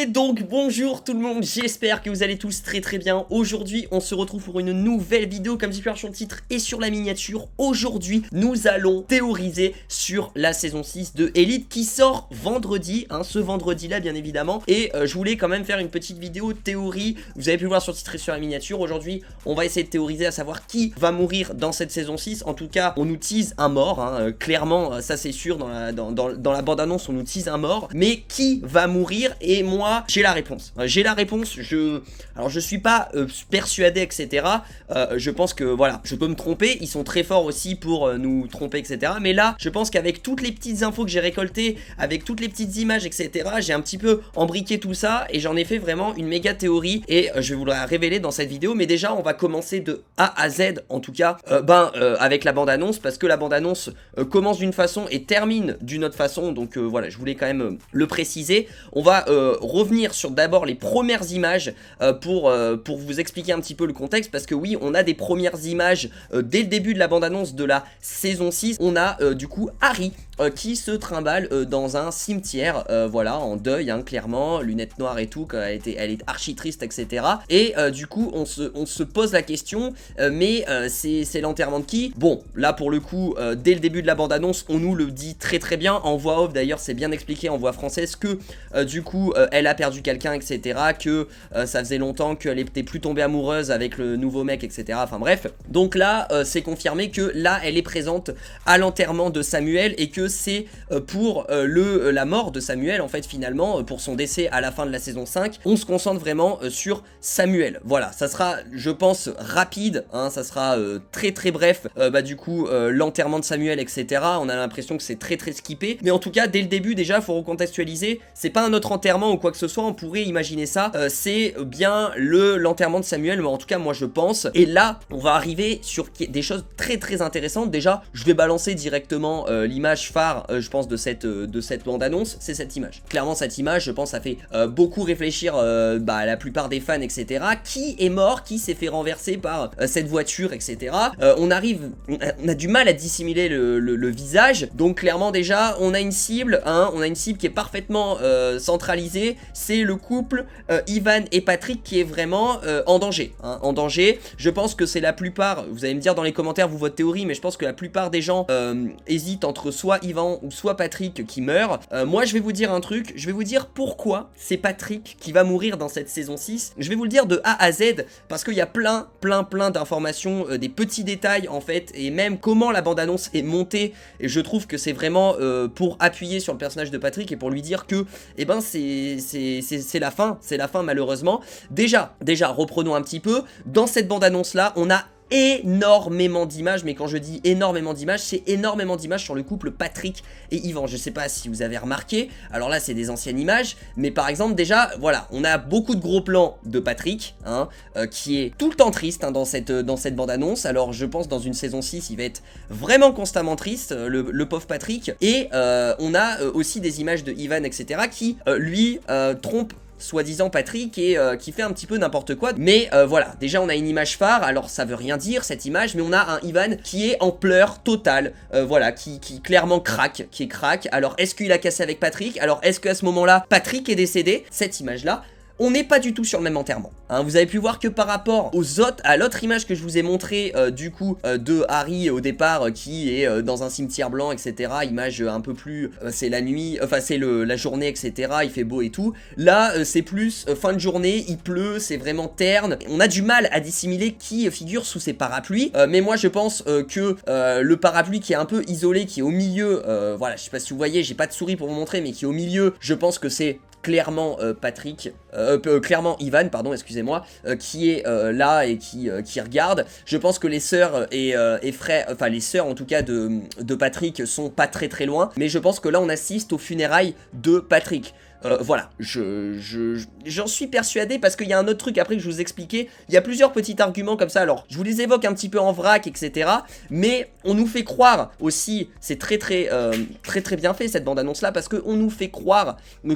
Et donc bonjour tout le monde, j'espère que vous allez tous très bien. Aujourd'hui on se retrouve pour une nouvelle vidéo comme dit sur le titre et sur la miniature. Aujourd'hui nous allons théoriser sur la saison 6 de Elite qui sort vendredi, ce vendredi là bien évidemment. Et je voulais quand même faire une petite vidéo théorie, vous avez pu le voir sur le titre et sur la miniature. Aujourd'hui on va essayer de théoriser à savoir qui va mourir dans cette saison 6. En tout cas on nous tease un mort, clairement ça c'est sûr, dans la bande annonce on nous tease un mort. Mais qui va mourir? Et moi j'ai la réponse, alors je suis pas persuadé etc, je pense que voilà, je peux me tromper, ils sont très forts aussi pour nous tromper etc, mais là je pense qu'avec toutes les petites infos que j'ai récoltées, avec toutes les petites images etc, j'ai un petit peu embriqué tout ça et j'en ai fait vraiment une méga théorie et je vais vous la révéler dans cette vidéo. Mais déjà on va commencer de A à Z en tout cas, avec la bande annonce, parce que la bande annonce commence d'une façon et termine d'une autre façon, donc voilà, je voulais quand même le préciser. On va revenir sur d'abord les premières images pour vous expliquer un petit peu le contexte, parce que oui, on a des premières images dès le début de la bande-annonce de la saison 6. On a du coup Harry qui se trimballe dans un cimetière, voilà, en deuil, clairement, lunettes noires et tout, elle est archi triste, etc. Et du coup, on se pose la question, mais c'est l'enterrement de qui? Bon, là pour le coup, dès le début de la bande-annonce, on nous le dit très bien, en voix off d'ailleurs, c'est bien expliqué en voix française que du coup, elle a perdu quelqu'un, etc. Que ça faisait longtemps qu'elle était plus tombée amoureuse avec le nouveau mec, etc. Enfin bref, donc là, c'est confirmé que là, elle est présente à l'enterrement de Samuel et que c'est pour la mort de Samuel, en fait, finalement, pour son décès à la fin de la saison 5. On se concentre vraiment sur Samuel. Voilà, ça sera, je pense, rapide, ça sera très bref, du coup, l'enterrement de Samuel, etc. On a l'impression que c'est très skippé, mais en tout cas, dès le début, déjà, faut recontextualiser, c'est pas un autre enterrement ou quoi que ce soit, on pourrait imaginer ça, c'est bien l'enterrement de Samuel, mais en tout cas, moi, je pense. Et là, on va arriver sur des choses très intéressantes. Déjà, je vais balancer directement l'image phare, je pense, de cette bande-annonce, c'est cette image. Clairement, cette image, je pense, ça fait beaucoup réfléchir la plupart des fans, etc. Qui est mort? Qui s'est fait renverser par cette voiture, etc. On a du mal à dissimuler le visage, donc clairement, déjà, on a une cible, on a une cible qui est parfaitement centralisée, c'est le couple Ivan et Patrick qui est vraiment en danger, en danger. Je pense que c'est la plupart, vous allez me dire dans les commentaires vous votre théorie, mais je pense que la plupart des gens hésitent entre soit Ivan ou soit Patrick qui meurt. Moi je vais vous dire un truc, je vais vous dire pourquoi c'est Patrick qui va mourir dans cette saison 6. Je vais vous le dire de A à Z, parce qu'il y a plein d'informations, des petits détails en fait, et même comment la bande-annonce est montée, et je trouve que c'est vraiment pour appuyer sur le personnage de Patrick et pour lui dire que c'est la fin malheureusement. Déjà reprenons un petit peu, dans cette bande-annonce là on a énormément d'images, mais quand je dis énormément d'images, c'est énormément d'images sur le couple Patrick et Ivan. Je sais pas si vous avez remarqué, alors là c'est des anciennes images, mais par exemple déjà, voilà, on a beaucoup de gros plans de Patrick, qui est tout le temps triste dans cette bande-annonce. Alors je pense dans une saison 6, il va être vraiment constamment triste, le pauvre Patrick. Et on a aussi des images de Ivan, etc. qui, lui, trompe soi-disant Patrick et qui fait un petit peu n'importe quoi. Mais voilà, déjà on a une image phare, alors ça veut rien dire cette image, mais on a un Ivan qui est en pleurs total, voilà, qui clairement craque, Alors est-ce qu'il a cassé avec Patrick? Alors est-ce qu'à ce moment-là Patrick est décédé? Cette image là, on n'est pas du tout sur le même enterrement, Vous avez pu voir que par rapport à l'autre image que je vous ai montré du coup de Harry au départ, qui est dans un cimetière blanc, etc. Image un peu plus, c'est la nuit, enfin c'est la journée, etc. Il fait beau et tout. Là c'est plus fin de journée, il pleut, c'est vraiment terne. On a du mal à dissimuler qui figure sous ces parapluies, mais moi je pense que le parapluie qui est un peu isolé, qui est au milieu, voilà, je sais pas si vous voyez, j'ai pas de souris pour vous montrer, mais qui est au milieu, je pense que c'est clairement clairement Ivan, pardon, excusez-moi, qui est là et qui regarde. Je pense que les sœurs et frères, enfin les sœurs en tout cas de Patrick sont pas très loin, mais je pense que là on assiste aux funérailles de Patrick. Voilà, j'en suis persuadé, parce qu'il y a un autre truc après que je vous expliquais. Il y a plusieurs petits arguments comme ça, alors je vous les évoque un petit peu en vrac, etc. Mais on nous fait croire aussi, c'est très bien fait cette bande-annonce là, parce qu'on nous fait croire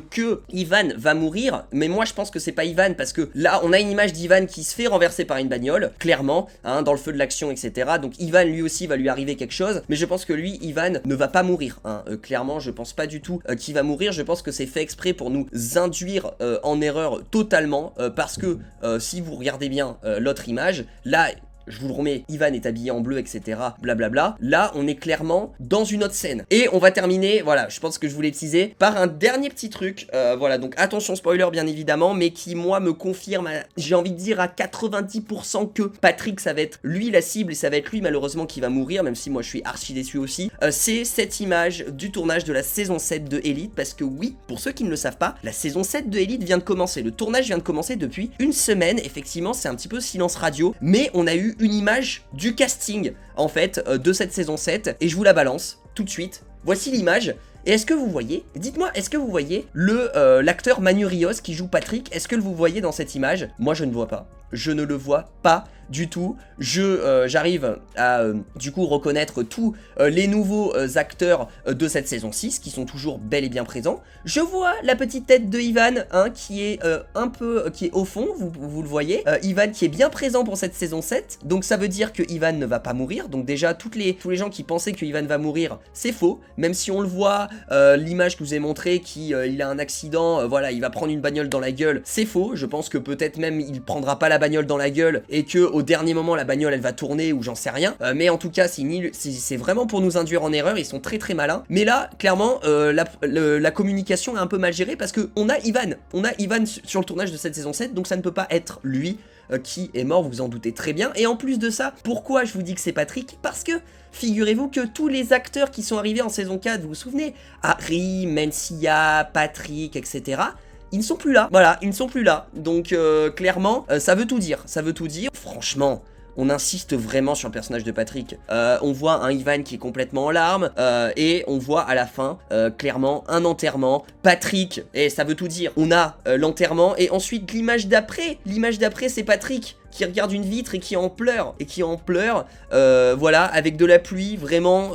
que Ivan va mourir. Mais moi je pense que c'est pas Ivan, parce que là on a une image d'Ivan qui se fait renverser par une bagnole, clairement, dans le feu de l'action, etc. Donc Ivan lui aussi va lui arriver quelque chose, mais je pense que lui, Ivan, ne va pas mourir, clairement je pense pas du tout qu'il va mourir. Je pense que c'est fait exprès pour nous induire en erreur totalement, parce que si vous regardez bien l'autre image, là je vous le remets, Ivan est habillé en bleu, etc. Blablabla. Là, on est clairement dans une autre scène. Et on va terminer, voilà, je pense que je voulais teaser, par un dernier petit truc. Voilà, donc attention spoiler bien évidemment, mais qui, moi, me confirme, j'ai envie de dire à 90% que Patrick, ça va être lui la cible, et ça va être lui, malheureusement, qui va mourir, même si moi, je suis archi déçu aussi. C'est cette image du tournage de la saison 7 de Elite, parce que oui, pour ceux qui ne le savent pas, la saison 7 de Elite vient de commencer. Le tournage vient de commencer depuis une semaine. Effectivement, c'est un petit peu silence radio, mais on a eu une image du casting en fait de cette saison 7 et je vous la balance tout de suite. Voici l'image. Et est-ce que vous voyez, dites-moi, est-ce que vous voyez l'acteur Manu Rios qui joue Patrick? Est-ce que vous voyez dans cette image? Moi je ne vois pas. Je ne le vois pas du tout. J'arrive à du coup reconnaître tous les nouveaux acteurs de cette saison 6 qui sont toujours bel et bien présents. Je vois la petite tête de Ivan hein, qui est un peu qui est au fond, vous le voyez. Ivan qui est bien présent pour cette saison 7. Donc ça veut dire que Ivan ne va pas mourir. Donc déjà tous les gens qui pensaient que Ivan va mourir, c'est faux. Même si on le voit, l'image que je vous ai montrée, il a un accident, voilà, il va prendre une bagnole dans la gueule, c'est faux. Je pense que peut-être même il prendra pas la bagnole dans la gueule et que au dernier moment la bagnole elle va tourner ou j'en sais rien. Mais en tout cas c'est vraiment pour nous induire en erreur. Ils sont très très malins. Mais là clairement la communication est un peu mal gérée parce que on a Ivan sur le tournage de cette saison 7, donc ça ne peut pas être lui qui est mort, vous vous en doutez très bien. Et en plus de ça, pourquoi je vous dis que c'est Patrick? Parce que figurez-vous que tous les acteurs qui sont arrivés en saison 4, vous vous souvenez, Harry, Mencia, Patrick, etc., ils ne sont plus là. Voilà, ils ne sont plus là. Donc clairement, ça veut tout dire. Ça veut tout dire. Franchement, on insiste vraiment sur le personnage de Patrick. On voit un Ivan qui est complètement en larmes et on voit à la fin clairement un enterrement. Patrick, et ça veut tout dire. On a l'enterrement et ensuite l'image d'après. L'image d'après c'est Patrick qui regarde une vitre et qui en pleure. Voilà, avec de la pluie, vraiment...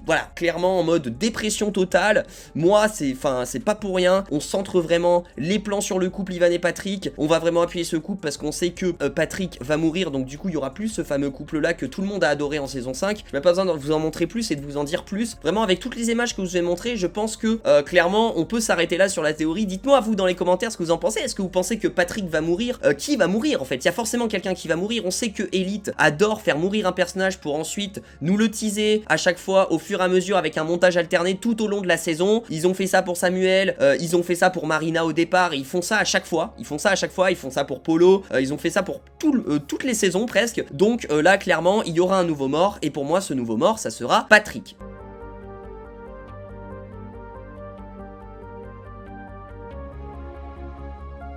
Voilà, clairement en mode dépression totale. Moi, c'est pas pour rien. On centre vraiment les plans sur le couple Ivan et Patrick. On va vraiment appuyer ce couple parce qu'on sait que Patrick va mourir. Donc du coup, il y aura plus ce fameux couple-là que tout le monde a adoré en saison 5. Je n'ai pas besoin de vous en montrer plus et de vous en dire plus. Vraiment, avec toutes les images que je vous ai montrées, je pense que clairement, on peut s'arrêter là sur la théorie. Dites-moi, vous, dans les commentaires, ce que vous en pensez. Est-ce que vous pensez que Patrick va mourir? Qui va mourir, en fait? Il y a forcément quelqu'un qui va mourir. On sait que Elite adore faire mourir un personnage pour ensuite nous le teaser à chaque fois au fur et à mesure avec un montage alterné tout au long de la saison. Ils ont fait ça pour Samuel, ils ont fait ça pour Marina au départ, ils font ça à chaque fois, ils font ça pour Polo, ils ont fait ça pour toutes les saisons presque. Donc là clairement il y aura un nouveau mort et pour moi ce nouveau mort ça sera Patrick.